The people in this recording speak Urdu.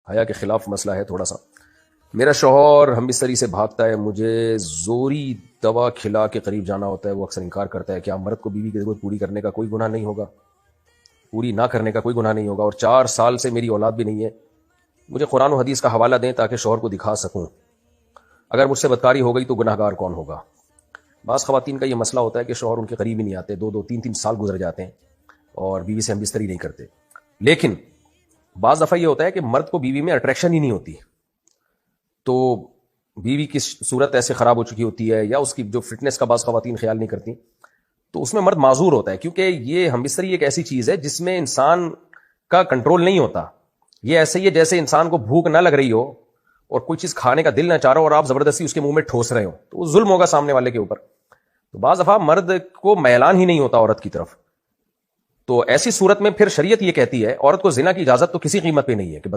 حیا کے خلاف مسئلہ ہے تھوڑا سا. میرا شوہر ہم بستری سے بھاگتا ہے, مجھے زوری دوا کھلا کے قریب جانا ہوتا ہے. وہ اکثر انکار کرتا ہے. کیا مرد کو بیوی کی ضرورت پوری کرنے کا کوئی گناہ نہیں ہوگا؟ پوری نہ کرنے کا کوئی گناہ نہیں ہوگا. اور 4 سال سے میری اولاد بھی نہیں ہے. مجھے قرآن و حدیث کا حوالہ دیں تاکہ شوہر کو دکھا سکوں. اگر مجھ سے بدکاری ہو گئی تو گناہ گار کون ہوگا؟ بعض خواتین کا یہ مسئلہ ہوتا ہے کہ شوہر ان کے قریب ہی نہیں آتے, 2 3 سال گزر جاتے ہیں اور بیوی سے ہم بستری نہیں کرتے. لیکن بعض دفعہ یہ ہوتا ہے کہ مرد کو بیوی میں اٹریکشن ہی نہیں ہوتی, تو بیوی کی صورت ایسے خراب ہو چکی ہوتی ہے یا اس کی جو فٹنس کا بعض خواتین خیال نہیں کرتی, تو اس میں مرد معذور ہوتا ہے. کیونکہ یہ ہم بستری ایک ایسی چیز ہے جس میں انسان کا کنٹرول نہیں ہوتا. یہ ایسے ہی ہے جیسے انسان کو بھوک نہ لگ رہی ہو اور کوئی چیز کھانے کا دل نہ چاہ رہا ہو اور آپ زبردستی اس کے منہ میں ٹھوس رہے ہو, تو وہ ظلم ہوگا سامنے والے کے اوپر. تو بعض دفعہ مرد کو میلان ہی نہیں ہوتا عورت کی طرف. تو ایسی صورت میں پھر شریعت یہ کہتی ہے عورت کو زنا کی اجازت تو کسی قیمت پہ نہیں ہے کہ